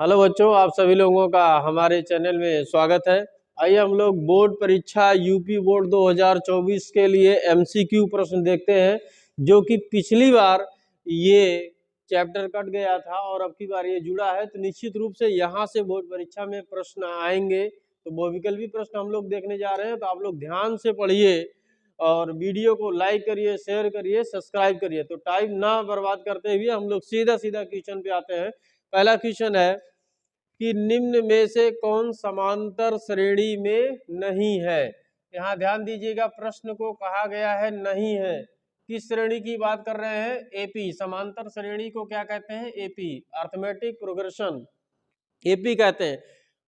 Hello बच्चों, आप सभी लोगों का हमारे चैनल में स्वागत है। आइए हम लोग बोर्ड परीक्षा यूपी बोर्ड 2024 के लिए एमसीक्यू प्रश्न देखते हैं, जो कि पिछली बार ये चैप्टर कट गया था और अब की बार ये जुड़ा है। तो निश्चित रूप से यहाँ से बोर्ड परीक्षा में प्रश्न आएंगे, तो बहुविकल्पी प्रश्न हम लोग देखने जा रहे हैं। तो आप लोग ध्यान से पढ़िए और वीडियो को लाइक करिए, शेयर करिए, सब्सक्राइब करिए। तो टाइम ना बर्बाद करते हुए हम लोग सीधा सीधा क्वेश्चन पे आते हैं। पहला क्वेश्चन है कि निम्न में से कौन समांतर श्रेणी में नहीं है। यहाँ ध्यान दीजिएगा, प्रश्न को कहा गया है नहीं है। किस श्रेणी की बात कर रहे हैं? एपी। समांतर श्रेणी को क्या कहते हैं? एपी, अर्थमेटिक प्रोग्रेशन, एपी कहते हैं।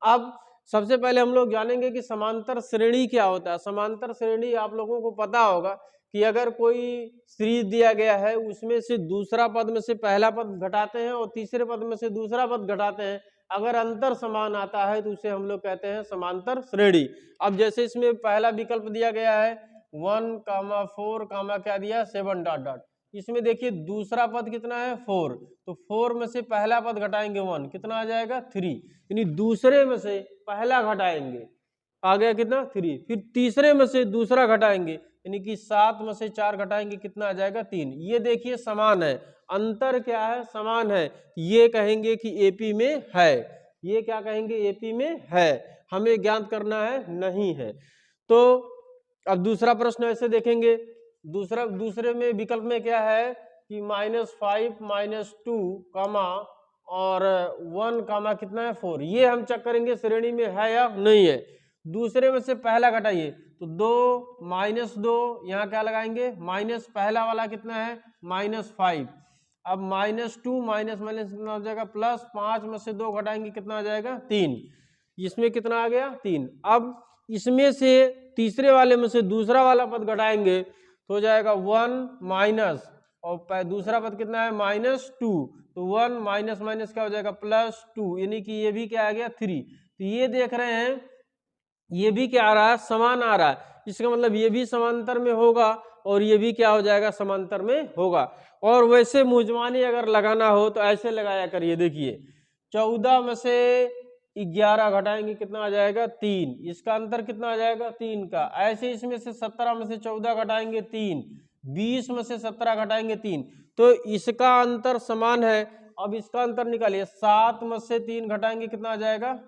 अब सबसे पहले हम लोग जानेंगे कि समांतर श्रेणी क्या होता है। समांतर श्रेणी आप लोगों को पता होगा कि अगर कोई सीरीज दिया गया है, उसमें से दूसरा पद में से पहला पद घटाते हैं और तीसरे पद में से दूसरा पद घटाते हैं, अगर अंतर समान आता है तो उसे हम लोग कहते हैं समांतर श्रेणी। अब जैसे इसमें पहला विकल्प दिया गया है 1, 4, क्या दिया 7 डॉट डॉट। इसमें देखिए दूसरा पद कितना है 4, तो 4 में से पहला पद घटाएंगे 1, कितना आ जाएगा 3। यानी दूसरे में से पहला घटाएंगे, आ गया कितना 3। फिर तीसरे में से दूसरा घटाएंगे, यानी कि 7 में से 4 घटाएंगे, कितना आ जाएगा 3। ये देखिए समान है, अंतर क्या है? समान है। ये कहेंगे कि एपी में है। ये क्या कहेंगे? एपी में है। हमें ज्ञात करना है नहीं है। तो अब दूसरा प्रश्न ऐसे देखेंगे। दूसरे में विकल्प में क्या है कि -5, -2 कामा और 1 कामा कितना है 4। ये हम चेक करेंगे श्रेणी में है या नहीं है। दूसरे में से पहला घटाइए तो 2, -2, यहाँ क्या लगाएंगे माइनस, पहला वाला कितना है -5। अब -2 माइनस माइनस कितना हो जाएगा प्लस, 5 में से 2 घटाएंगे कितना आ जाएगा 3। इसमें कितना आ गया 3। अब इसमें से तीसरे वाले में से दूसरा वाला पद घटाएंगे तो हो जाएगा 1 माइनस, और दूसरा पद कितना है -2, तो 1 माइनस माइनस क्या हो जाएगा +2, यानी कि ये भी क्या आ गया 3। तो ये देख रहे हैं, ये भी क्या आ रहा है? समान आ रहा है। इसका मतलब ये भी समांतर में होगा और ये भी क्या हो जाएगा? समांतर में होगा। और वैसे मुजमानी अगर लगाना हो तो ऐसे लगाया करिए। देखिए 14 में से 11 घटाएंगे कितना आ जाएगा 3। इसका अंतर कितना आ जाएगा 3 का। ऐसे इसमें से 17 में से 14 घटाएंगे 3, 20 में से 17 घटाएंगे 3, तो इसका अंतर समान है। अब इसका अंतर निकालिए, 7 में से 3 घटाएंगे कितना आ जाएगा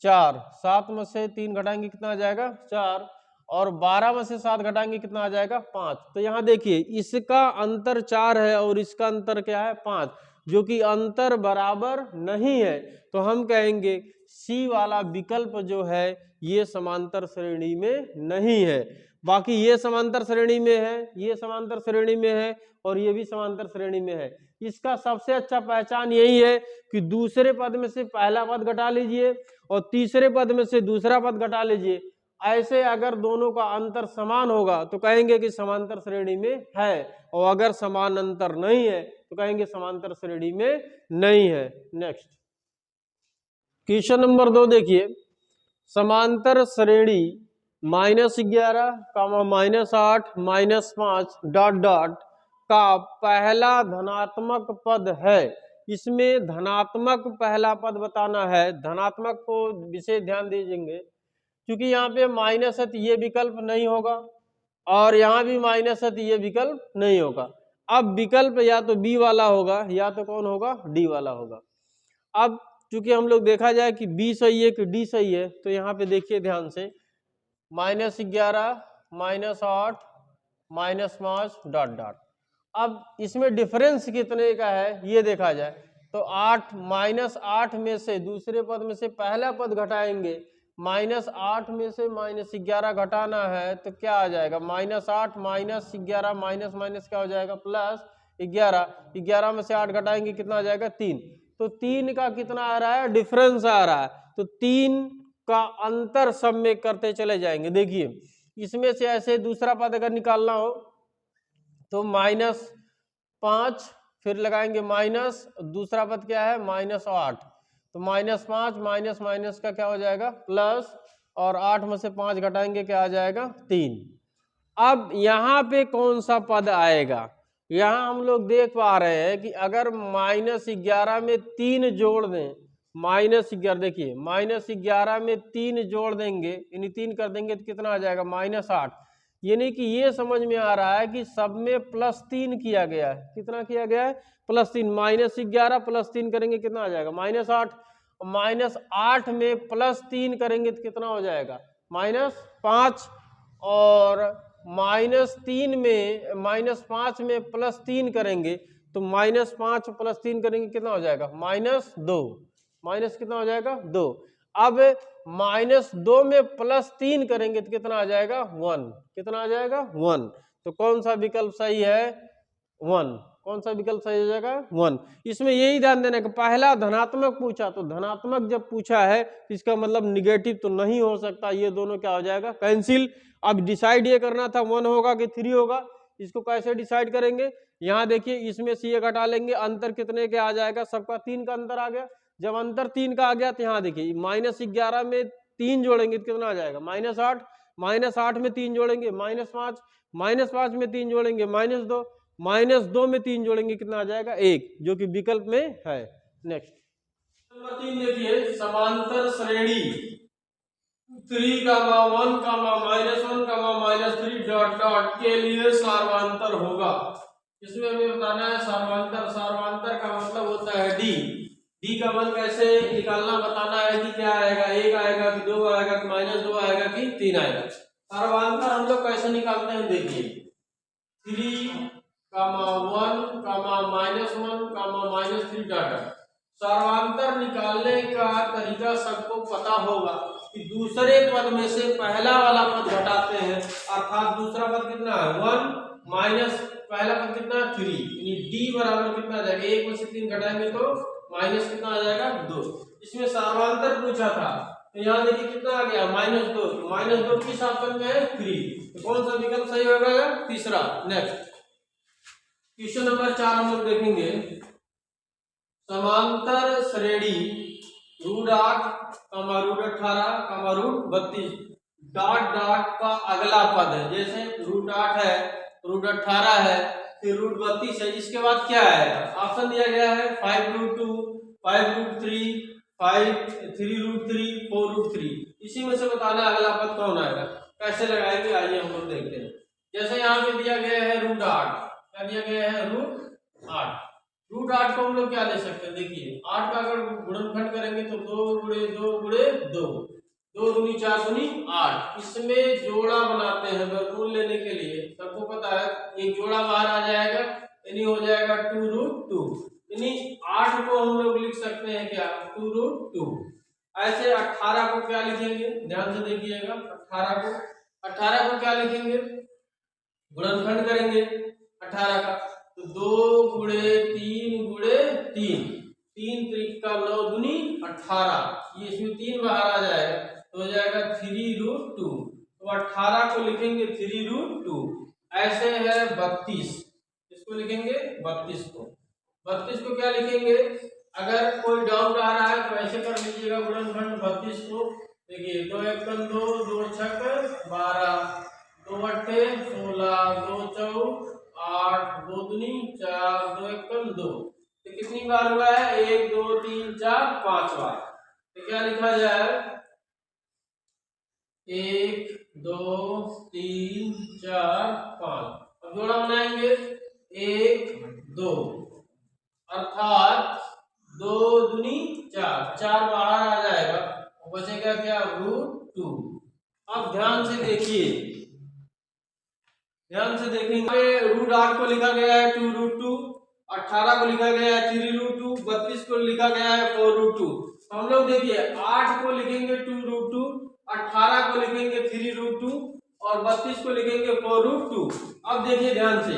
4, 7 में से 3 घटाएंगे कितना आ जाएगा 4, और 12 में से 7 घटाएंगे कितना आ जाएगा 5। तो यहाँ देखिए इसका अंतर 4 है और इसका अंतर क्या है 5, जो कि अंतर बराबर नहीं है। तो हम कहेंगे सी वाला विकल्प जो है ये समांतर श्रेणी में नहीं है। बाकी ये समांतर श्रेणी में है, ये समांतर श्रेणी में है और ये भी समांतर श्रेणी में है। इसका सबसे अच्छा पहचान यही है कि दूसरे पद में से पहला पद घटा लीजिए और तीसरे पद में से दूसरा पद घटा लीजिए। ऐसे अगर दोनों का अंतर समान होगा तो कहेंगे कि समांतर श्रेणी में है, और अगर समान अंतर नहीं है तो कहेंगे समांतर श्रेणी में नहीं है। नेक्स्ट क्वेश्चन नंबर 2 देखिए, समांतर श्रेणी -11, -8, -5 डॉट डॉट का पहला धनात्मक पद है। इसमें धनात्मक पहला पद बताना है। धनात्मक को विशेष ध्यान दीजिएंगे, क्योंकि यहाँ पे माइनस है तो ये विकल्प नहीं होगा और यहाँ भी माइनस है तो ये विकल्प नहीं होगा। अब विकल्प या तो बी वाला होगा या तो कौन होगा? डी वाला होगा। अब चूंकि हम लोग देखा जाए कि बी सही है कि डी सही है, तो यहाँ पे देखिए ध्यान से, -11, -8, -5 डॉट डॉट। अब इसमें डिफरेंस कितने का है ये देखा जाए तो 8, -8 में से दूसरे पद में से पहला पद घटाएंगे, -8 में से -11 घटाना है तो क्या आ जाएगा -8 -11 माइनस माइनस क्या हो जाएगा +11। 11 में से 8 घटाएंगे कितना आ जाएगा 3। तो 3 का कितना आ रहा है? डिफरेंस आ रहा है। तो 3 का अंतर सब में करते चले जाएंगे। देखिए इसमें से ऐसे दूसरा पद अगर निकालना हो तो -5, फिर लगाएंगे माइनस, दूसरा पद क्या है -8, तो -5 माइनस माइनस का क्या हो जाएगा प्लस, और 8 में से 5 घटाएंगे क्या आ जाएगा 3। अब यहाँ पे कौन सा पद आएगा? यहाँ हम लोग देख पा रहे हैं कि अगर -11 में 3 जोड़ दें, -11, देखिए -11 में 3 जोड़ देंगे, यानी 3 कर देंगे तो कितना आ जाएगा -8। यानी कि ये समझ में आ रहा है कि सब में +3 किया गया है। कितना किया गया है? +3। -11 +3 करेंगे कितना आ जाएगा? -8। -8 में +3 करेंगे तो कितना हो जाएगा? -5। और -3 में -5 में +3 करेंगे तो -5 +3 करेंगे कितना हो जाएगा? -2। माइनस कितना हो जाएगा? 2। अब -2 में +3 करेंगे तो कितना आ जाएगा? 1। कितना आ जाएगा? 1। तो कौन सा विकल्प सही है? 1। कौन सा विकल्प सही हो जाएगा? 1। इसमें यही ध्यान देना कि पहला धनात्मक पूछा, तो धनात्मक जब पूछा है तो इसका मतलब निगेटिव तो नहीं हो सकता, ये दोनों क्या हो जाएगा? कैंसिल। अब डिसाइड ये करना था 1 होगा कि 3 होगा, इसको कैसे डिसाइड करेंगे? यहाँ देखिए इसमें से ये घटा लेंगे, अंतर कितने के आ जाएगा? सबका 3 का अंतर आ गया। जब अंतर 3 का आ गया तो यहाँ देखिए -11 में 3 जोड़ेंगे तो कितना आ जाएगा? -8। -8 में 3 जोड़ेंगे -5। -5 में 3 जोड़ेंगे -2। -2 में 3 जोड़ेंगे कितना आ जाएगा? 1, जो कि विकल्प में है। नेक्स्ट नंबर 3 देखिए, समांतर श्रेणी 3, 1, -1, -3 ... के लिए सार्वंतर होगा। इसमें हमें बताना है सार्वंतर। सार्वंतर का मतलब होता है डी। डी का मान कैसे निकालना बताना है कि क्या आएगा? 1 आएगा कि 2 आएगा कि -2 आएगा कि 3 आएगा। सार्वंतर हम लोग कैसे निकालते हैं देखिए, 3, 1, -1, -3 ... सार्वंतर निकालने का तरीका सबको पता होगा कि दूसरे पद में से पहला वाला पद घटाते हैं, अर्थात दूसरा पद कितना है? 1 माइनस पहला पद कितना है? 3, यानी डी बराबर कितना आ जाएगा? 1 में से 3 घटाएंगे तो माइनस कितना आ जाएगा? 2। इसमें सार्वंतर पूछा था तो यहाँ देखिए कितना आ गया? -2। -2 किस ऑप्शन में है? 3। तो कौन सा विकल्प सही होगा? तीसरा। नेक्स्ट क्वेश्चन नंबर 4 हम लोग देखेंगे, समांतर श्रेणी √8, √18, √32 ... का अगला पद है। जैसे √8 है, √18 है, फिर √32 है, इसके बाद क्या आएगा? ऑप्शन दिया गया है 5√2, 5√3, 3√3, 4√3। इसी में से बताना अगला पद कौन आएगा। कैसे लगाएंगे आइए हम लोग देखते हैं। जैसे यहाँ पे दिया गया है √8, क्या दिया गया है? √8। √8 को हम लोग क्या ले सकते हैं? देखिए 8 का अगर गुणनखंड करेंगे तो 2 × 2 × 2, 2 दूनी 4 दूनी 8। इसमें जोड़ा बनाते हैं वर्गमूल लेने के लिए। सबको पता है एक जोड़ा बाहर आ जाएगा, यानी हो जाएगा 2√2। यानी 8 को हम लोग लिख सकते हैं क्या? 2√2। ऐसे 18 को क्या लिखेंगे? ध्यान से देखिएगा, 18 को क्या लिखेंगे? गुणनखंड करेंगे 18 का तो 2 × 3 × 3, 3 त्रिक का 9 दूनी 18। ये इसमें 3 बाहर आ जाएगा तो हो जाएगा 3√2। तो 18 को लिखेंगे 3√2। ऐसे है 32, इसको लिखेंगे 32 को। 32 को क्या लिखेंगे? अगर कोई डाउट आ रहा है तो ऐसे कर लीजिएगा गुणनखंड 32 को। देखिए 2 × 1 = 2, 2 × 6 = 12, 2 × 8 = 16, 2 × 4 = 8, 2 दूनी 4, 2 × 1 = 2। तो कितनी बार हुआ है? 1, 2, 3, 4, 5 बार। तो क्या लिखा जाए? 1, 2, 3, 4, 5। अब जोड़ा बनाएंगे 1, 2, अर्थात 2 दूनी 4, 4 बाहर आ जाएगा, बचेगा क्या? √2। अब ध्यान से देखिए, ध्यान से देखेंगे √8 को लिखा गया है 2√2, 18 को लिखा गया है 3√2, 32 को लिखा गया है 4√2। हम लोग देखिए 8 को लिखेंगे 2√2, 18 को लिखेंगे 3√2 और 32 को लिखेंगे 4√2। अब देखिए ध्यान से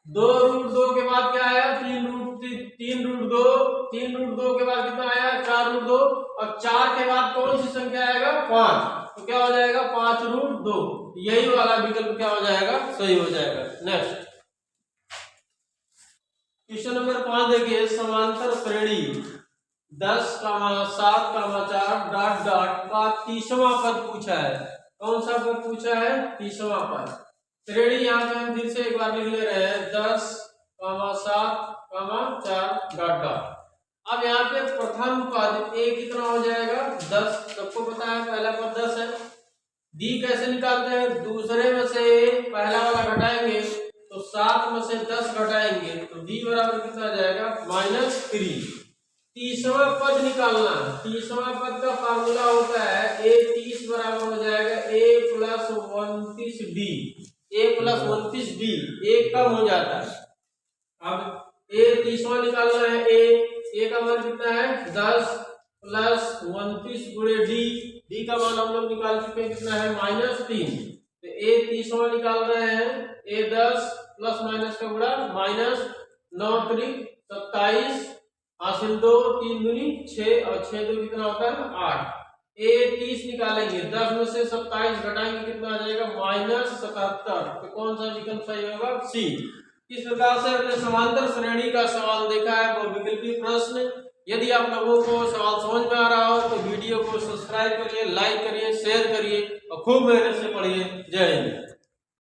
2√2 के बाद क्या आया? 3√2, 3√2 के बाद कितना आया? 4√2 और 4 के बाद कौन सी संख्या आएगा? 5। तो क्या हो जाएगा? 5√2। यही वाला विकल्प क्या हो जाएगा? सही हो जाएगा। नेक्स्ट क्वेश्चन नंबर 5 देखिए, समांतर श्रेणी 10, 7, 4 ... का 30वां पद पूछा है। कौन सा पद पूछा है? 30वां पद। श्रेणी यहाँ पे हम फिर से एक बार लिख ले रहे हैं 10, 7, 4 ... अब यहाँ पे प्रथम पद ए कितना हो जाएगा 10, सबको पता है पहला पद 10 है। डी कैसे निकालते हैं, दूसरे में से पहला वाला घटाएंगे तो 7 में से 10 घटाएंगे तो डी बराबर कितना आ जाएगा -3। तीसरा पद निकालना, तीसरा पद का फार्मूला होता है a 30 बराबर हो जाएगा a + 29d, a + 29d, एक कम हो जाता है। अब a 30वां निकालना है, a का मान कितना है 10 + 29 × d का मान हम लोग निकाल चुके हैं कितना है -3। तो a 30वां निकाल रहे हैं, a 10 प्लस माइनस का गुणा -9 × 27 हासिल 2 3 दूनी 6 और 6 2 कितना होता है 8। a 30 निकालेंगे, 10 में से 27 घटाएंगे कितना आ जाएगा -77। तो कौन सा विकल्प सही होगा सी। इस प्रकार से हमने समांतर श्रेणी का सवाल देखा है, वो विकल्पी प्रश्न। यदि आप लोगों को सवाल समझ में आ रहा हो तो वीडियो को सब्सक्राइब करिए, लाइक करिए, शेयर करिए और खूब मेहनत से पढ़िए। जय हिंद।